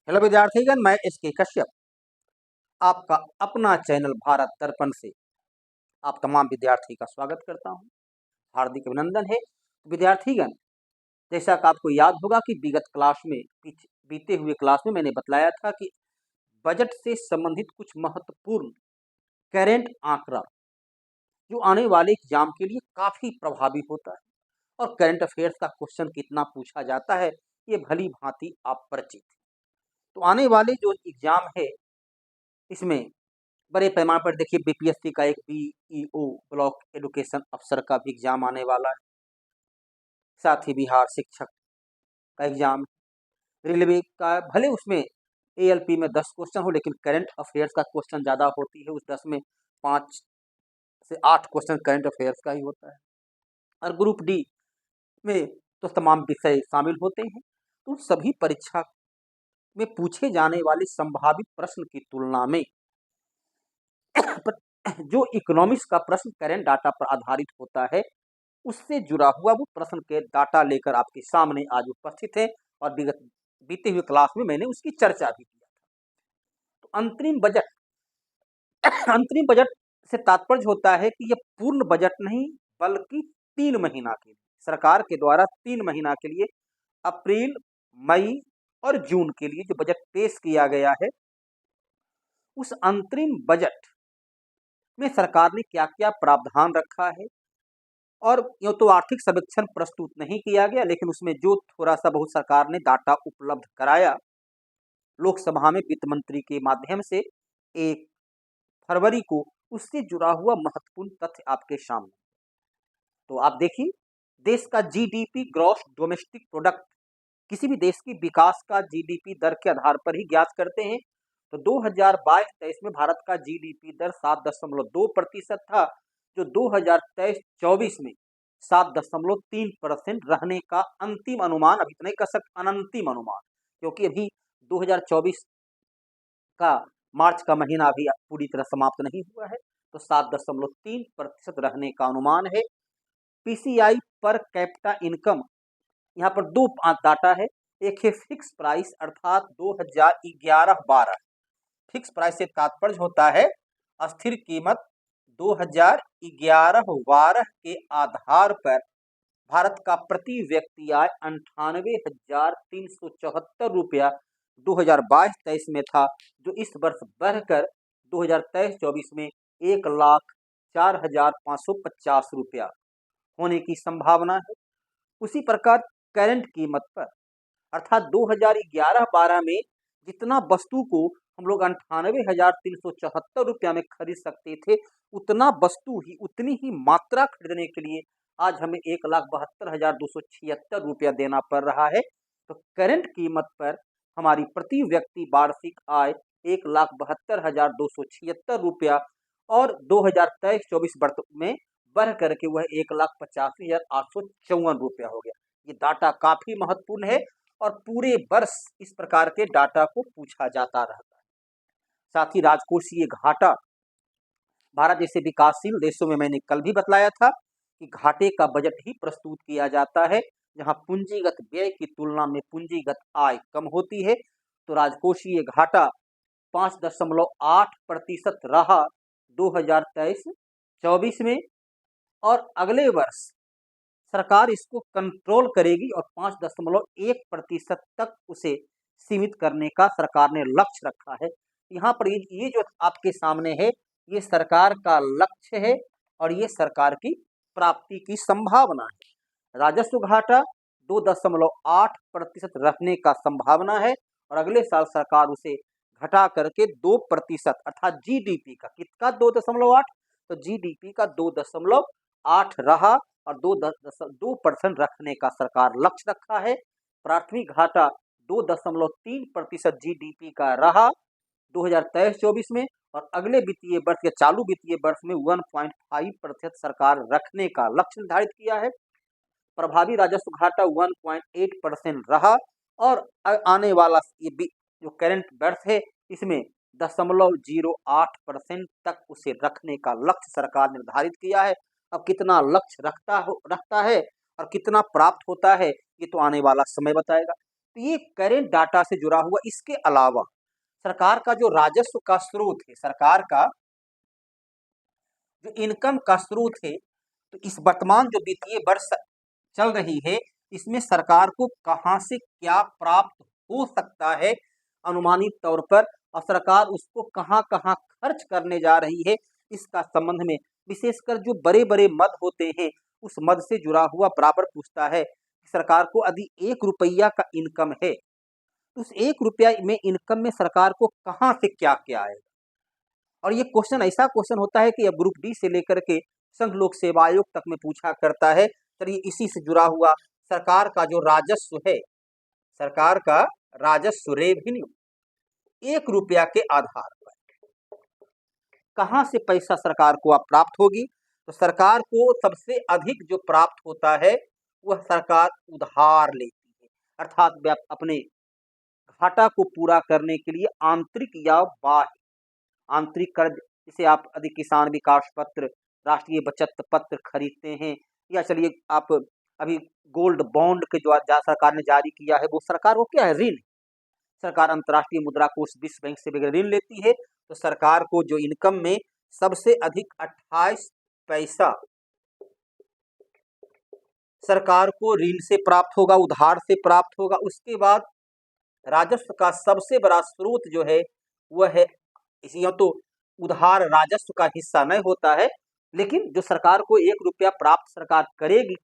Hello विद्यार्थीगण, मैं S के कश्यप आपका अपना चैनल भारत दर्पण से आप तमाम विद्यार्थी का स्वागत करता हूं। हार्दिक अभिनंदन है विद्यार्थीगण। जैसा कि आपको याद होगा कि विगत क्लास में बीते हुए क्लास में मैंने बतलाया था कि बजट से संबंधित कुछ महत्वपूर्ण करेंट आंकड़ा जो आने वाले एग्जाम के लिए काफी प्रभावी होता है और करंट अफेयर्स का क्वेश्चन कितना पूछा जाता है ये भली भांति आप परिचित हैं। तो आने वाले जो एग्जाम है इसमें बड़े पैमाने पर देखिए बीपीएससी का एक बीईओ ब्लॉक एजुकेशन अफसर का भी एग्जाम आने वाला है। साथ ही बिहार शिक्षक का एग्जाम, रेलवे का भले उसमें एएलपी में 10 क्वेश्चन हो लेकिन करंट अफेयर्स का क्वेश्चन ज़्यादा होती है। उस 10 में 5 से 8 क्वेश्चन करंट अफेयर्स का ही होता है और ग्रुप डी में तो तमाम विषय शामिल होते हैं। तो सभी परीक्षा में पूछे जाने वाले संभावित प्रश्न की तुलना में जो इकोनॉमिक्स का प्रश्न करेंट डाटा पर आधारित होता है उससे जुड़ा हुआ वो प्रश्न के डाटा लेकर आपके सामने आज उपस्थित है और विगत बीते हुए क्लास में मैंने उसकी चर्चा भी किया था। तो अंतरिम बजट से तात्पर्य होता है कि यह पूर्ण बजट नहीं बल्कि 3 महीना के लिए सरकार के द्वारा 3 महीना के लिए अप्रैल, मई और जून के लिए जो बजट पेश किया गया है उस अंतरिम बजट में सरकार ने क्या क्या प्रावधान रखा है। और यूँ तो आर्थिक सर्वेक्षण प्रस्तुत नहीं किया गया लेकिन उसमें जो थोड़ा सा बहुत सरकार ने डाटा उपलब्ध कराया लोकसभा में वित्त मंत्री के माध्यम से 1 फरवरी को, उससे जुड़ा हुआ महत्वपूर्ण तथ्य आपके सामने। तो आप देखिए, देश का जीडीपी ग्रॉस डोमेस्टिक प्रोडक्ट किसी भी देश की विकास का जीडीपी दर के आधार पर ही ज्ञात करते हैं। तो 2022-23 में भारत का जीडीपी दर 7.2% था, जो 2023-24 में 7.3% रहने का अंतिम अनुमान, अभी तो नहीं कह सकते अनंतिम अनुमान, क्योंकि अभी 2024 का मार्च का महीना अभी पूरी तरह समाप्त नहीं हुआ है। तो 7.3% रहने का अनुमान है। पीसीआई पर कैपिटा इनकम, यहाँ पर 2 डाटा है। एक है फिक्स प्राइस अर्थात 2011-12। फिक्स प्राइस से तात्पर्य होता है अस्थिर कीमत 2011-12 के आधार पर भारत का प्रति व्यक्ति आय 98,374 रुपया 2022-23 में था, जो इस वर्ष बढ़कर 2023-24 में 1,04,550 रुपया होने की संभावना है। उसी प्रकार करंट कीमत पर अर्थात 2011-12 में जितना वस्तु को हम लोग 98,374 रुपया में खरीद सकते थे उतना वस्तु ही उतनी ही मात्रा खरीदने के लिए आज हमें 1,72,276 रुपया देना पड़ रहा है। तो करंट कीमत पर हमारी प्रति व्यक्ति वार्षिक आय 1,72,276 रुपया और 2023-24 वर्ष में बढ़ करके वह 1,85,854 रुपया हो गया। ये डाटा काफी महत्वपूर्ण है और पूरे वर्ष इस प्रकार के डाटा को पूछा जाता रहता है। साथ ही राजकोषीय घाटा, भारत जैसे विकासशील देशों में मैंने कल भी बतलाया था कि घाटे का बजट ही प्रस्तुत किया जाता है जहां पूंजीगत व्यय की तुलना में पूंजीगत आय कम होती है। तो राजकोषीय घाटा 5.8% रहा 2023-24 में और अगले वर्ष सरकार इसको कंट्रोल करेगी और 5.1% तक उसे सीमित करने का सरकार ने लक्ष्य रखा है। यहाँ पर ये जो आपके सामने है ये सरकार का लक्ष्य है और ये सरकार की प्राप्ति की संभावना है। राजस्व घाटा 2.8% रखने का संभावना है और अगले साल सरकार उसे घटा करके 2% अर्थात जीडीपी का कितना 2.8, तो जीडीपी का 2.8 रहा और 2% रखने का सरकार लक्ष्य रखा है। प्राथमिक घाटा 2.3% जीडीपी का रहा 2023-24 में और अगले वित्तीय वर्ष या चालू वित्तीय वर्ष में 1.5% सरकार रखने का लक्ष्य निर्धारित किया है। प्रभावी राजस्व घाटा 1.8% रहा और आने वाला ये जो करंट वर्ष है इसमें 0.08% तक उसे रखने का लक्ष्य सरकार निर्धारित किया है। अब कितना लक्ष्य रखता है और कितना प्राप्त होता है ये तो आने वाला समय बताएगा। तो ये करेंट डाटा से जुड़ा हुआ। इसके अलावा सरकार का जो राजस्व का स्रोत है, सरकार का जो इनकम का स्रोत है, तो इस वर्तमान जो वित्तीय वर्ष चल रही है, इसमें सरकार को कहां से क्या प्राप्त हो सकता है अनुमानित तौर पर, और सरकार उसको कहां कहां खर्च करने जा रही है, इसका संबंध में विशेषकर जो बड़े बड़े मद होते हैं उस मद से जुड़ा हुआ बराबर पूछता है कि सरकार को यदि 1 रुपया का इनकम है, उस 1 रुपया में इनकम में सरकार को कहां से क्या क्या आएगा। और ये क्वेश्चन ऐसा क्वेश्चन होता है कि अब ग्रुप डी से लेकर के संघ लोक सेवा आयोग तक में पूछा करता है। चलिए इसी से जुड़ा हुआ सरकार का जो राजस्व है, सरकार का राजस्व रेवेन्यू 1 रुपया के आधार पर कहां से पैसा सरकार को अब प्राप्त होगी, तो सरकार को सबसे अधिक जो प्राप्त होता है वह सरकार उधार लेती है, अर्थात वह अपने घाटा को पूरा करने के लिए आंतरिक या बाह्य आंतरिक कर्ज, जिसे आप यदि किसान विकास पत्र, राष्ट्रीय बचत पत्र खरीदते हैं, या चलिए आप अभी गोल्ड बॉन्ड के जो सरकार ने जारी किया है, वो सरकार को क्या है, ऋण। सरकार अंतर्राष्ट्रीय मुद्रा कोष विश्व बैंक से वगैरह ऋण लेती है, तो सरकार को जो इनकम में सबसे अधिक 28 पैसा सरकार को ऋण से प्राप्त होगा, उधार से प्राप्त होगा। उसके बाद राजस्व का सबसे बड़ा स्रोत जो है वह है, इसलिए तो उधार राजस्व का हिस्सा नहीं होता है, लेकिन जो सरकार को 1 रुपया प्राप्त सरकार करेगी,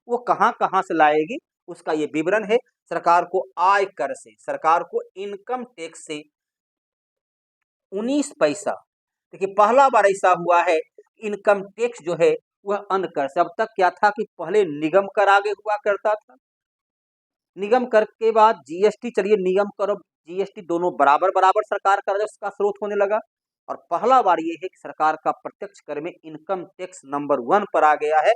वो कहां कहां से लाएगी, उसका ये विवरण है। सरकार को आय कर से, सरकार को इनकम टैक्स से 19 पैसा। देखिए पहला बार ऐसा हुआ है इनकम टैक्स जो है वह अन्य कर से। अब तक क्या था कि पहले निगम कर आगे हुआ करता था, निगम कर के बाद जीएसटी। चलिए निगम कर और जीएसटी दोनों बराबर बराबर सरकार का राजस्व का स्रोत होने लगा, और पहला बार ये है कि सरकार का प्रत्यक्ष कर में इनकम टैक्स नंबर 1 पर आ गया है।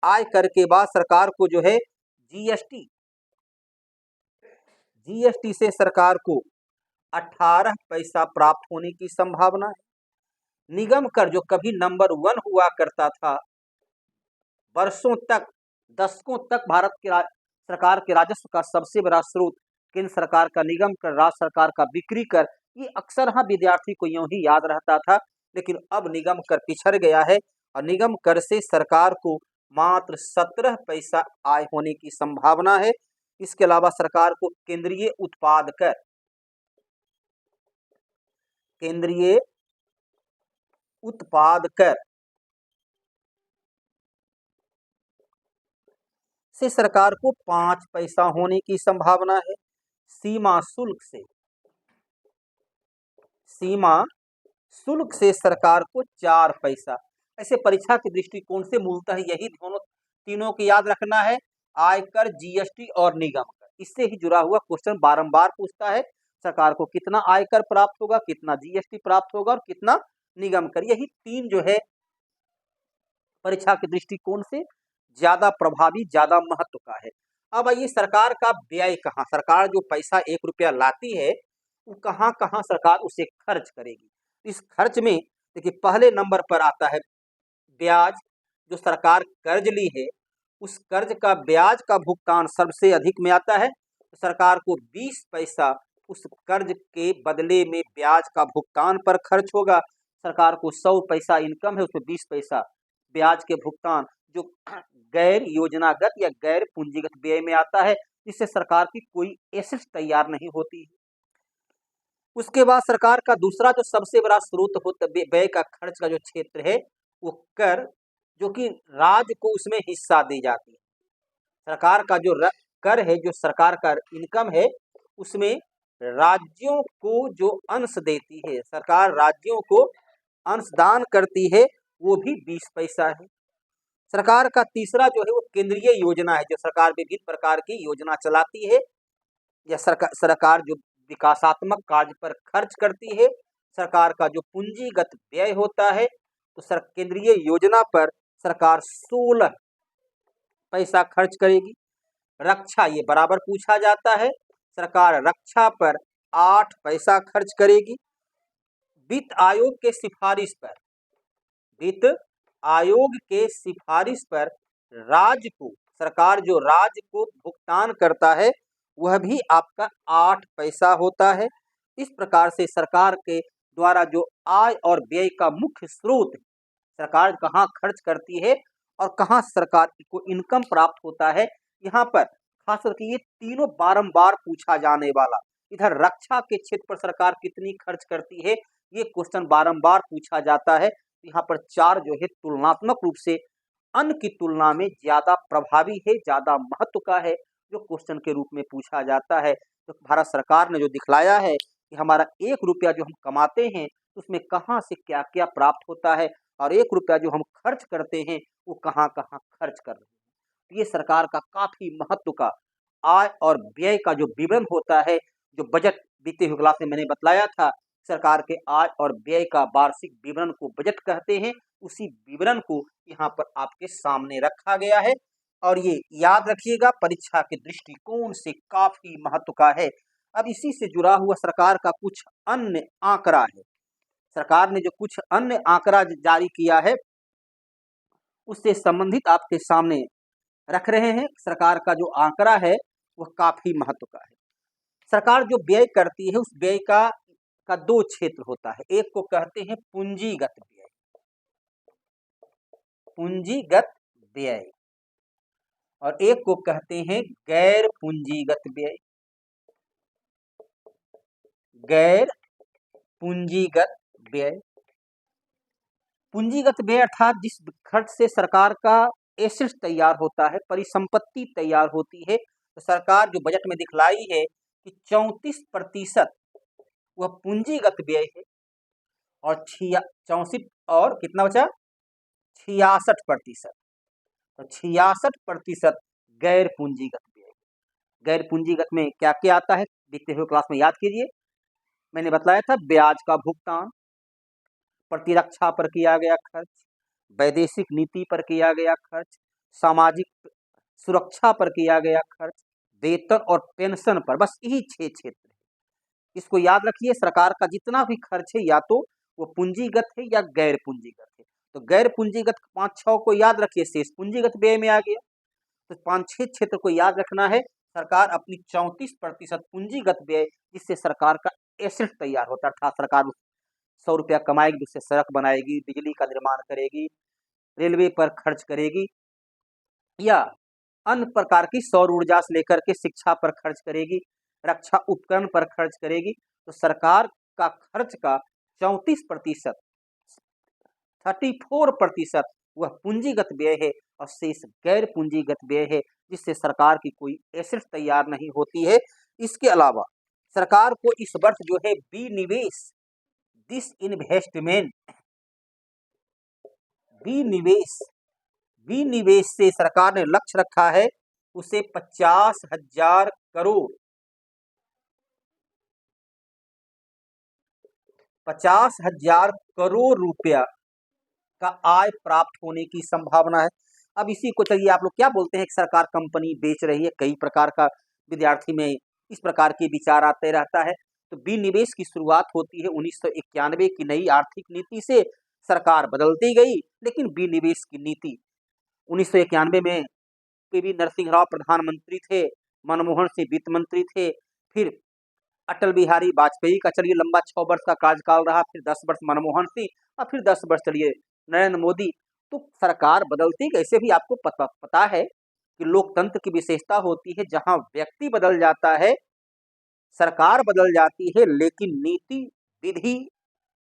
आय कर के बाद सरकार को जो है जीएसटी, जीएसटी से सरकार को 18 पैसा प्राप्त होने की संभावना है। निगम कर जो कभी नंबर 1 हुआ करता था, वर्षों तक, दशकों तक भारत के सरकार के राजस्व का सबसे बड़ा स्रोत केंद्र सरकार का निगम कर, राज्य सरकार का बिक्री कर, ये अक्सर हाँ विद्यार्थी को यूं ही याद रहता था, लेकिन अब निगम कर पिछड़ गया है, और निगम कर से सरकार को मात्र 17 पैसा आय होने की संभावना है। इसके अलावा सरकार को केंद्रीय उत्पाद कर, केंद्रीय उत्पाद कर से सरकार को 5 पैसा होने की संभावना है। सीमा शुल्क से, सीमा शुल्क से सरकार को 4 पैसा। ऐसे परीक्षा के दृष्टिकोण से मूलतः यही दोनों तीनों की याद रखना है, आयकर, जीएसटी और निगम कर। इससे ही जुड़ा हुआ क्वेश्चन बारंबार पूछता है, सरकार को कितना आयकर प्राप्त होगा, कितना जीएसटी प्राप्त होगा और कितना निगम कर। यही 3 जो है परीक्षा के दृष्टिकोण से ज्यादा प्रभावी, ज्यादा महत्व का है। अब आइए सरकार का व्यय कहाँ, सरकार जो पैसा 1 रुपया लाती है वो कहाँ कहाँ सरकार उसे खर्च करेगी। इस खर्च में देखिए पहले नंबर पर आता है ब्याज। जो सरकार कर्ज ली है उस कर्ज का ब्याज का भुगतान सबसे अधिक में आता है, तो सरकार को 20 पैसा उस कर्ज के बदले में ब्याज का भुगतान पर खर्च होगा। सरकार को 100 पैसा इनकम है, उसमें 20 पैसा ब्याज के भुगतान जो गैर योजनागत या गैर पूंजीगत व्यय में आता है, जिससे सरकार की कोई एसेट तैयार नहीं होती है। उसके बाद सरकार का दूसरा जो सबसे बड़ा स्रोत होता व्यय का खर्च का जो क्षेत्र है वो कर, जो कि राज्य को उसमें हिस्सा दी जाती है। सरकार का जो कर है, जो सरकार का इनकम है, उसमें राज्यों को जो अंश देती है, सरकार राज्यों को अंशदान करती है, वो भी 20 पैसा है। सरकार का तीसरा जो है वो केंद्रीय योजना है, जो सरकार विभिन्न प्रकार की योजना चलाती है, या सरकार जो विकासात्मक कार्य पर खर्च करती है। सरकार का जो पूंजीगत व्यय होता है, तो केंद्रीय योजना पर सरकार 16 पैसा खर्च करेगी। रक्षा, ये बराबर पूछा जाता है, सरकार रक्षा पर 8 पैसा खर्च करेगी। वित्त आयोग के सिफारिश पर, वित्त आयोग के सिफारिश पर राज्य को, सरकार जो राज्य को भुगतान करता है वह भी आपका 8 पैसा होता है। इस प्रकार से सरकार के द्वारा जो आय और व्यय का मुख्य स्रोत है, सरकार कहाँ खर्च करती है और कहाँ सरकार को इनकम प्राप्त होता है, यहाँ पर खास करके ये तीनों बारंबार पूछा जाने वाला। इधर रक्षा के क्षेत्र पर सरकार कितनी खर्च करती है, ये क्वेश्चन बारंबार पूछा जाता है। यहाँ पर 4 जो है तुलनात्मक रूप से अन्य की तुलना में ज्यादा प्रभावी है, ज्यादा महत्व का है, जो क्वेश्चन के रूप में पूछा जाता है। तो भारत सरकार ने जो दिखलाया है कि हमारा 1 रुपया जो हम कमाते हैं उसमें कहाँ से क्या क्या प्राप्त होता है और 1 रुपया जो हम खर्च करते हैं वो कहाँ कहाँ खर्च कर रहे हैं। तो ये सरकार का काफी महत्व का आय और व्यय का जो विवरण होता है, जो बजट बीते हुए क्लास में मैंने बतलाया था, सरकार के आय और व्यय का वार्षिक विवरण को बजट कहते हैं। उसी विवरण को यहाँ पर आपके सामने रखा गया है और ये याद रखिएगा परीक्षा के दृष्टिकोण से काफी महत्व का है। अब इसी से जुड़ा हुआ सरकार का कुछ अन्य आंकड़ा है। सरकार ने जो कुछ अन्य आंकड़ा जारी किया है उससे संबंधित आपके सामने रख रहे हैं। सरकार का जो आंकड़ा है वह काफी महत्व का है। सरकार जो व्यय करती है उस व्यय का 2 क्षेत्र होता है। एक को कहते हैं पूंजीगत व्यय, पूंजीगत व्यय, और एक को कहते हैं गैर पूंजीगत व्यय, गैर पूंजीगत व्यय। पूंजीगत व्यय अर्थात जिस खर्च से सरकार का एसेट्स तैयार होता है, परिसंपत्ति तैयार होती है। तो सरकार जो बजट में दिखलाई है कि 34% वह पूंजीगत व्यय है और 64 और कितना बचा 66%। तो 66% गैर पूंजीगत व्यय। गैर पूंजीगत में क्या क्या आता है बीते हुए क्लास में याद कीजिए। मैंने बताया था ब्याज का भुगतान, प्रतिरक्षा पर किया गया खर्च, वैदेशिक नीति पर किया गया खर्च, सामाजिक सुरक्षा पर किया गया खर्च, वेतन और पेंशन पर। बस यही 6 क्षेत्र है। इसको याद रखिए, सरकार का जितना भी खर्च है या तो वो पूंजीगत है या गैर पूंजीगत है। तो गैर पूंजीगत 5-6 को याद रखिए, शेष पूंजीगत व्यय में आ गया। तो 5-6 क्षेत्र को याद रखना है। सरकार अपनी 34% पूंजीगत व्यय, जिससे सरकार का एसेट तैयार होता है, अर्थात सरकार 100 रुपया कमाएगी, उससे सड़क बनाएगी, बिजली का निर्माण करेगी, रेलवे पर खर्च करेगी या अन्य प्रकार की सौर ऊर्जा से लेकर के शिक्षा पर खर्च करेगी, रक्षा उपकरण पर खर्च करेगी। तो सरकार का खर्च का 34%, 34% वह पूंजीगत व्यय है और शेष गैर पूंजीगत व्यय है, जिससे सरकार की कोई एसेट तैयार नहीं होती है। इसके अलावा सरकार को इस वर्ष जो है विनिवेश, दिस इन्वेस्टमेंट, विनिवेश से सरकार ने लक्ष्य रखा है उसे 50,000 करोड़, 50,000 करोड़ रुपया का आय प्राप्त होने की संभावना है। अब इसी को चलिए आप लोग क्या बोलते हैं कि सरकार कंपनी बेच रही है। कई प्रकार का विद्यार्थी में इस प्रकार के विचार आते रहता है। तो विनिवेश की शुरुआत होती है 1991 की नई आर्थिक नीति से। सरकार बदलती गई लेकिन विनिवेश की नीति 1991 में पीवी नरसिंह राव प्रधानमंत्री थे, मनमोहन सिंह वित्त मंत्री थे, फिर अटल बिहारी वाजपेयी का चलिए लंबा 6 वर्ष का कार्यकाल रहा, फिर 10 वर्ष मनमोहन सिंह और फिर 10 वर्ष चलिए नरेंद्र मोदी। तो सरकार बदलती कैसे भी आपको पता है कि लोकतंत्र की विशेषता होती है, जहां व्यक्ति बदल जाता है, सरकार बदल जाती है, लेकिन नीति, विधि,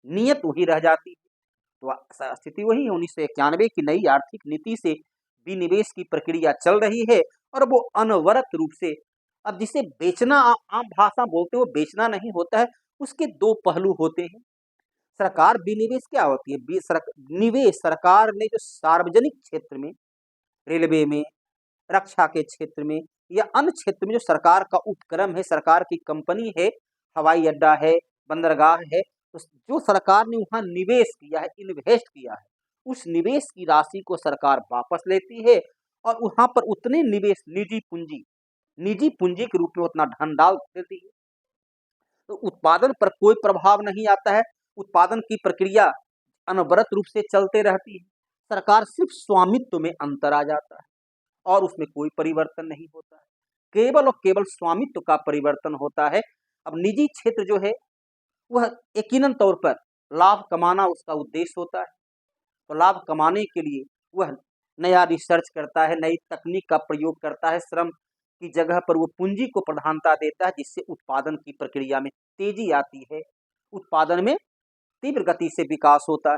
नियत वही रह जाती है। तो स्थिति वही है। 1991 की नई आर्थिक नीति से विनिवेश की प्रक्रिया चल रही है और वो अनवरत रूप से, अब जिसे बेचना आम भाषा बोलते हैं, वो बेचना नहीं होता है, उसके 2 पहलू होते हैं। सरकार विनिवेश क्या होती है? निवेश सरकार ने जो सार्वजनिक क्षेत्र में, रेलवे में, रक्षा के क्षेत्र में या अन्य क्षेत्र में जो सरकार का उपक्रम है, सरकार की कंपनी है, हवाई अड्डा है, बंदरगाह है, तो जो सरकार ने वहां निवेश किया है, इन्वेस्ट किया है, उस निवेश की राशि को सरकार वापस लेती है और वहां पर उतने निवेश, निजी पूंजी के रूप में उतना धन डाल देती है। तो उत्पादन पर कोई प्रभाव नहीं आता है, उत्पादन की प्रक्रिया अनवरत रूप से चलते रहती है। सरकार सिर्फ स्वामित्व में अंतर आ जाता है और उसमें कोई परिवर्तन नहीं होता है। केवल और केवल स्वामित्व का परिवर्तन होता है। अब निजी क्षेत्र जो है वह यकीनन तौर पर लाभ कमाना उसका उद्देश्य होता है, तो लाभ कमाने के लिए वह नया रिसर्च करता है, नई तकनीक का प्रयोग करता है, श्रम की जगह पर वो पूंजी को प्रधानता देता है, जिससे उत्पादन की प्रक्रिया में तेजी आती है, उत्पादन में तीव्र गति से विकास होता है।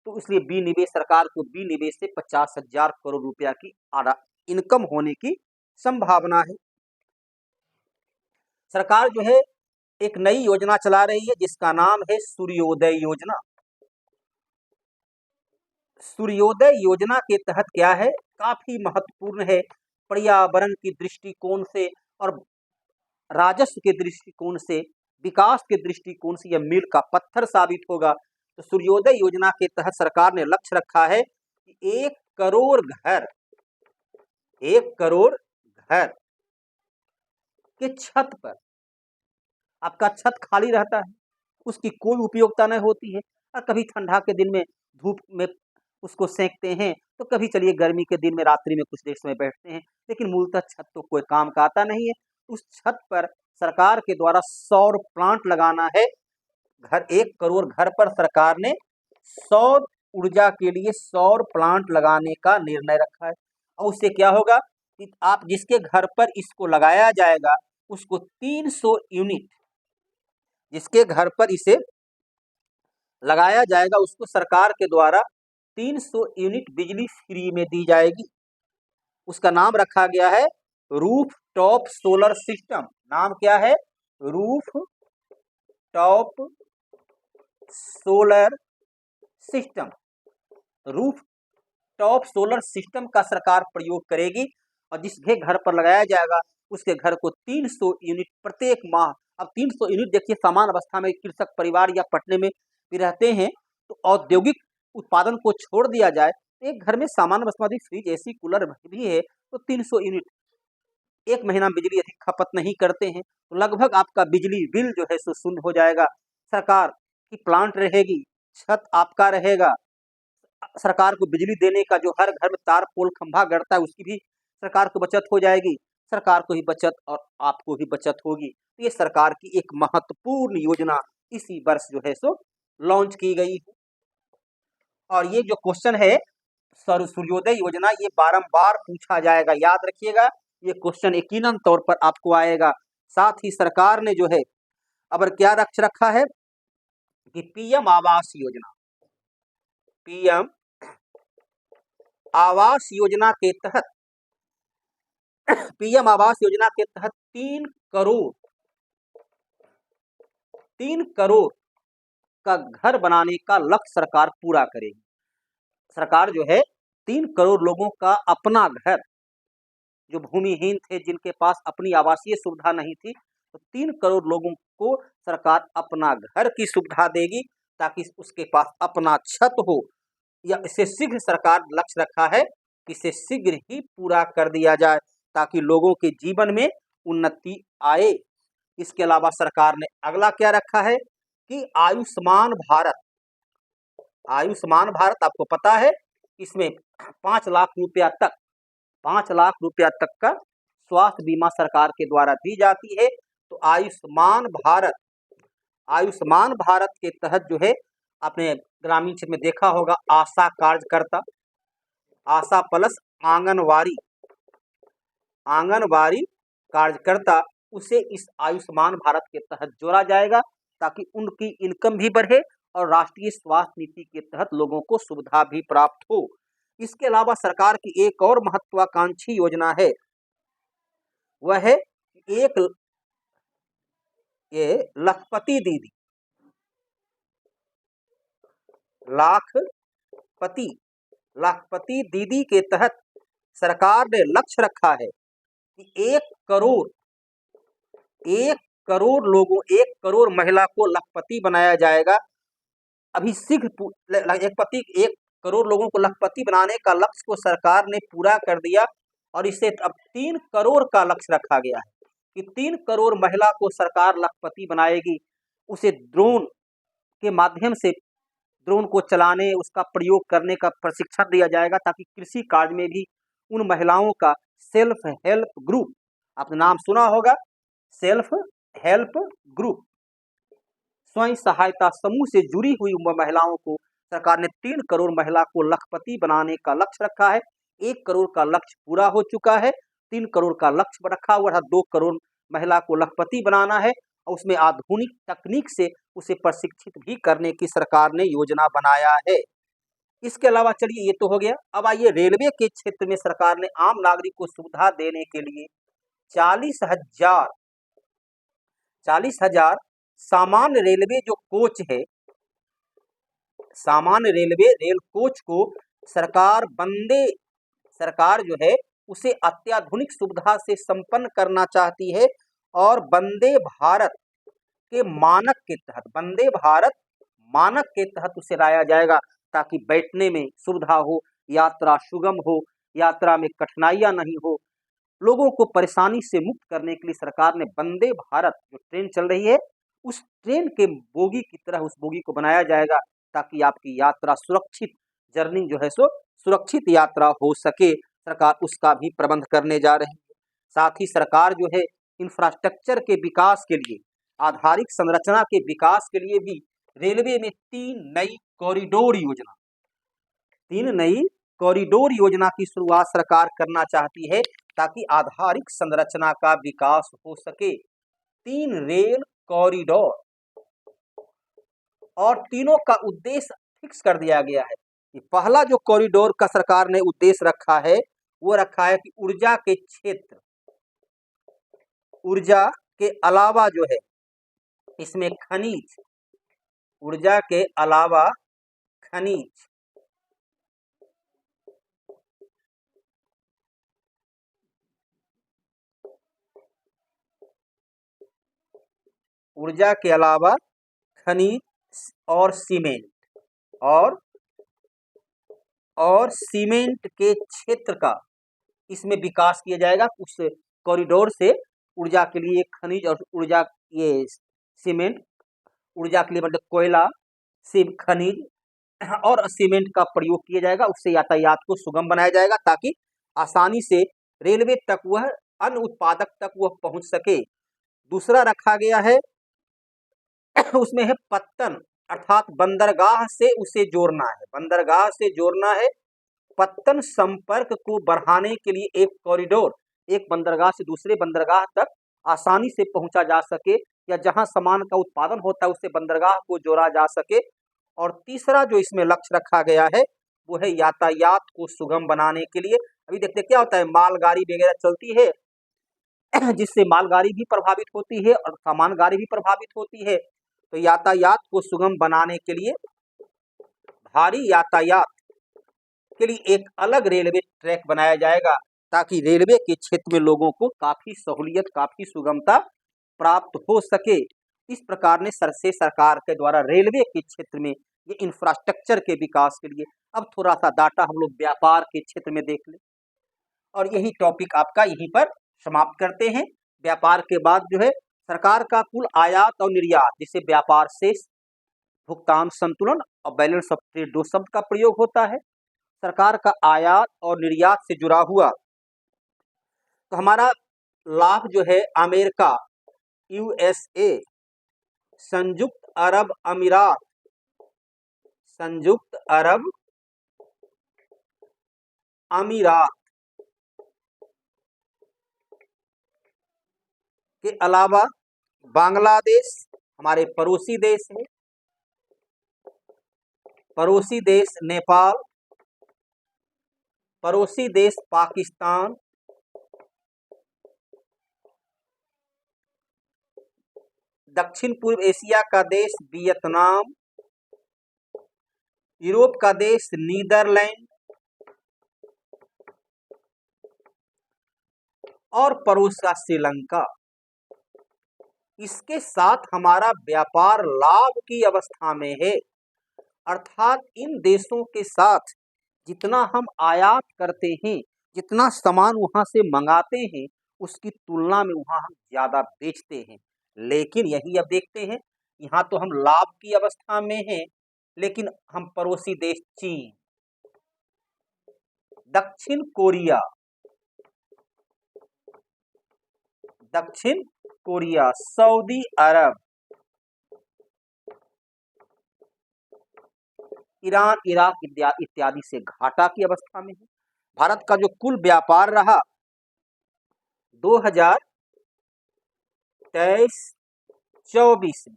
तो इसलिए विनिवेश, सरकार को विनिवेश से 50,000 करोड़ रुपया की इनकम होने की संभावना है। सरकार जो है एक नई योजना चला रही है जिसका नाम है सूर्योदय योजना। सूर्योदय योजना के तहत क्या है, काफी महत्वपूर्ण है, पर्यावरण की दृष्टिकोण से और राजस्व के दृष्टिकोण से, विकास के दृष्टिकोण से यह मील का पत्थर साबित होगा। तो सूर्योदय योजना के तहत सरकार ने लक्ष्य रखा है कि 1 करोड़ घर, 1 करोड़ घर के छत पर, आपका छत खाली रहता है, उसकी कोई उपयोगिता नहीं होती है, और कभी ठंडा के दिन में धूप में उसको सेंकते हैं, तो कभी चलिए गर्मी के दिन में रात्रि में कुछ देर समय बैठते हैं, लेकिन मूलतः छत तो कोई काम का आता नहीं है। उस छत पर सरकार के द्वारा सौर प्लांट लगाना है। 1 करोड़ घर पर सरकार ने सौर ऊर्जा के लिए सौर प्लांट लगाने का निर्णय रखा है। और उससे क्या होगा कि आप जिसके घर पर इसको लगाया जाएगा उसको 300 यूनिट, जिसके घर पर इसे लगाया जाएगा उसको सरकार के द्वारा 300 यूनिट बिजली फ्री में दी जाएगी। उसका नाम रखा गया है रूफ टॉप सोलर सिस्टम। नाम क्या है? Roof top solar system. Roof top solar system का सरकार प्रयोग करेगी, और जिसके घर पर लगाया जाएगा उसके घर को 300 यूनिट प्रत्येक माह। अब 300 यूनिट देखिए, सामान्य अवस्था में कृषक परिवार या पटने में भी रहते हैं, तो औद्योगिक उत्पादन को छोड़ दिया जाए, एक घर में सामान्य अवस्था में फ्रिज, एसी, कूलर भी है, तो 300 यूनिट एक महीना बिजली अधिक खपत नहीं करते हैं, तो लगभग आपका बिजली बिल जो है सो शून्य हो जाएगा। सरकार की प्लांट रहेगी, छत आपका रहेगा, सरकार को बिजली देने का जो हर घर में तार पोल खंभा गड़ता है उसकी भी सरकार को बचत हो जाएगी, सरकार को ही बचत और आपको भी बचत होगी। तो ये सरकार की एक महत्वपूर्ण योजना इसी वर्ष जो है सो लॉन्च की गई है। और ये जो क्वेश्चन है सूर्योदय योजना, ये बारंबार पूछा जाएगा, याद रखिएगा, ये क्वेश्चन यकीनन तौर पर आपको आएगा। साथ ही सरकार ने जो है अब क्या रखा है कि पीएम आवास योजना, पीएम आवास योजना के तहत, पीएम आवास योजना के तहत 3 करोड़ का घर बनाने का लक्ष्य सरकार पूरा करेगी। सरकार जो है 3 करोड़ लोगों का अपना घर, जो भूमिहीन थे, जिनके पास अपनी आवासीय सुविधा नहीं थी, तो 3 करोड़ लोगों को सरकार अपना घर की सुविधा देगी, ताकि उसके पास अपना छत हो। या इसे शीघ्र सरकार लक्ष्य रखा है कि इसे शीघ्र ही पूरा कर दिया जाए, ताकि लोगों के जीवन में उन्नति आए। इसके अलावा सरकार ने अगला क्या रखा है कि आयुष्मान भारत। आयुष्मान भारत आपको पता है, इसमें 5 लाख रुपया तक, 5 लाख रुपया तक का स्वास्थ्य बीमा सरकार के द्वारा दी जाती है। तो आयुष्मान भारत के तहत जो है, आपने ग्रामीण क्षेत्र में देखा होगा, आशा कार्यकर्ता, आशा प्लस आंगनवाड़ी कार्यकर्ता, उसे इस आयुष्मान भारत के तहत जोड़ा जाएगा, ताकि उनकी इनकम भी बढ़े और राष्ट्रीय स्वास्थ्य नीति के तहत लोगों को सुविधा भी प्राप्त हो। इसके अलावा सरकार की एक और महत्वाकांक्षी योजना है, वह है ये लखपति दीदी, लाखपति दीदी के तहत सरकार ने लक्ष्य रखा है कि 1 करोड़ महिला को लखपति बनाया जाएगा। अभी शीघ्र 1 करोड़ लोगों को लखपति बनाने का लक्ष्य को सरकार ने पूरा कर दिया, और इसे अब 3 करोड़ का लक्ष्य रखा गया है कि 3 करोड़ महिला को सरकार लखपति बनाएगी। उसे ड्रोन के माध्यम से, ड्रोन को चलाने, उसका प्रयोग करने का प्रशिक्षण दिया जाएगा, ताकि कृषि कार्य में भी उन महिलाओं का सेल्फ हेल्प ग्रुप आपने नाम सुना होगा, सेल्फ हेल्प ग्रुप, स्वयं सहायता समूह से जुड़ी हुई महिलाओं को सरकार ने 3 करोड़ महिला को लखपति बनाने का लक्ष्य रखा है। 1 करोड़ का लक्ष्य पूरा हो चुका है, 3 करोड़ का लक्ष्य रखा हुआ है। 2 करोड़ महिला को लखपति बनाना है और उसमें आधुनिक तकनीक से उसे प्रशिक्षित भी करने की सरकार ने योजना बनाया है। इसके अलावा चलिए ये तो हो गया। अब आइए रेलवे के क्षेत्र में सरकार ने आम नागरिक को सुविधा देने के लिए 40,000 सामान्य रेलवे जो कोच है, सामान्य रेलवे रेल कोच को सरकार जो है उसे अत्याधुनिक सुविधा से संपन्न करना चाहती है और वंदे भारत मानक के तहत उसे लाया जाएगा ताकि बैठने में सुविधा हो, यात्रा सुगम हो, यात्रा में कठिनाइयां नहीं हो। लोगों को परेशानी से मुक्त करने के लिए सरकार ने वंदे भारत जो ट्रेन चल रही है उस ट्रेन के बोगी की तरह उस बोगी को बनाया जाएगा ताकि आपकी यात्रा सुरक्षित जर्नी जो है सो सुरक्षित यात्रा हो सके। सरकार उसका भी प्रबंध करने जा रही है। साथ ही सरकार जो है इंफ्रास्ट्रक्चर के विकास के लिए, आधारिक संरचना के विकास के लिए भी रेलवे में 3 नई कॉरिडोर योजना की शुरुआत सरकार करना चाहती है ताकि आधारिक संरचना का विकास हो सके। 3 रेल कॉरिडोर और तीनों का उद्देश्य फिक्स कर दिया गया है। पहला जो कॉरिडोर का सरकार ने उद्देश्य रखा है वो रखा है कि ऊर्जा के अलावा जो है इसमें ऊर्जा के अलावा खनिज, ऊर्जा के अलावा खनिज और सीमेंट के क्षेत्र का इसमें विकास किया जाएगा। उस कॉरिडोर से ऊर्जा के लिए खनिज और सीमेंट, ऊर्जा के लिए मतलब कोयला, खनिज और सीमेंट का प्रयोग किया जाएगा। उससे यातायात को सुगम बनाया जाएगा ताकि आसानी से रेलवे तक वह अन्य उत्पादक तक वह पहुंच सके। दूसरा रखा गया है उसमें है पत्तन, अर्थात बंदरगाह से उसे जोड़ना है। पत्तन संपर्क को बढ़ाने के लिए एक कॉरिडोर एक बंदरगाह से दूसरे बंदरगाह तक आसानी से पहुंचा जा सके या जहां सामान का उत्पादन होता है उससे बंदरगाह को जोड़ा जा सके। और तीसरा जो इसमें लक्ष्य रखा गया है वो है यातायात को सुगम बनाने के लिए। अभी देखते क्या होता है, मालगाड़ी वगैरह चलती है जिससे मालगाड़ी भी प्रभावित होती है और सामान गाड़ी भी प्रभावित होती है। तो यातायात को सुगम बनाने के लिए भारी यातायात के लिए एक अलग रेलवे ट्रैक बनाया जाएगा ताकि रेलवे के क्षेत्र में लोगों को काफी सहूलियत, काफी सुगमता प्राप्त हो सके। इस प्रकार ने सरकार के द्वारा रेलवे के क्षेत्र में ये इंफ्रास्ट्रक्चर के विकास के लिए। अब थोड़ा सा डाटा हम लोग व्यापार के क्षेत्र में देख लें और यही टॉपिक आपका यहीं पर समाप्त करते हैं। व्यापार के बाद जो है सरकार का कुल आयात और निर्यात, जिसे व्यापार शेष, भुगतान संतुलन और बैलेंस ऑफ ट्रेड 2 शब्द का प्रयोग होता है। सरकार का आयात और निर्यात से जुड़ा हुआ तो हमारा लाभ जो है अमेरिका, यूएसए, संयुक्त अरब अमीरात के अलावा बांग्लादेश हमारे पड़ोसी देश है, पड़ोसी देश नेपाल, पड़ोसी देश पाकिस्तान, दक्षिण पूर्व एशिया का देश वियतनाम, यूरोप का देश नीदरलैंड और पड़ोस का श्रीलंका। इसके साथ हमारा व्यापार लाभ की अवस्था में है, अर्थात इन देशों के साथ जितना हम आयात करते हैं, जितना सामान वहां से मंगाते हैं, उसकी तुलना में वहां हम ज्यादा बेचते हैं। लेकिन यही अब देखते हैं, यहाँ तो हम लाभ की अवस्था में हैं, लेकिन हम पड़ोसी देश चीन, दक्षिण कोरिया, दक्षिण कोरिया, सऊदी अरब, ईरान, इराक इत्यादि से घाटा की अवस्था में है। भारत का जो कुल व्यापार रहा 2023-24 में,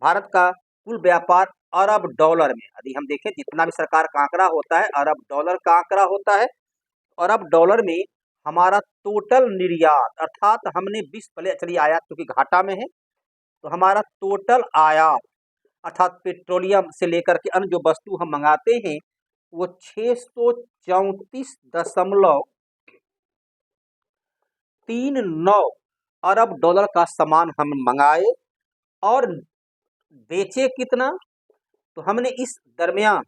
भारत का कुल व्यापार अरब डॉलर में, यदि हम देखें जितना भी सरकार का आंकड़ा होता है अरब डॉलर का आंकड़ा होता है। अरब डॉलर में हमारा टोटल निर्यात, अर्थात हमने 20 पहले चलिए आयात क्योंकि घाटा में है, तो हमारा टोटल आयात अर्थात पेट्रोलियम से लेकर के अन्य जो वस्तु हम मंगाते हैं वो 634.39 अरब डॉलर का सामान हम मंगाए और बेचे कितना, तो हमने इस दरमियान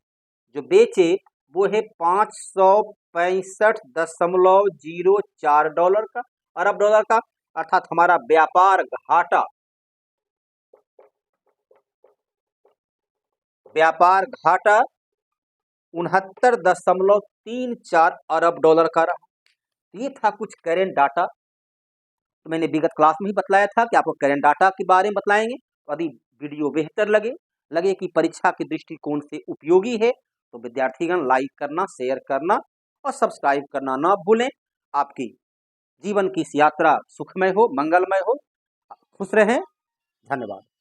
जो बेचे वो है 565.04 डॉलर का, अरब डॉलर का, अर्थात हमारा व्यापार घाटा 69.34 अरब डॉलर का रहा। ये था कुछ करेंट डाटा, तो मैंने विगत क्लास में ही बतलाया था कि आपको करेंट डाटा के बारे में बतलाएंगे। तो यदि वीडियो बेहतर लगे कि परीक्षा के दृष्टिकोण से उपयोगी है तो विद्यार्थीगण लाइक करना, शेयर करना और सब्सक्राइब करना ना भूलें। आपकी जीवन की इस यात्रा सुखमय हो, मंगलमय हो, खुश रहें। धन्यवाद।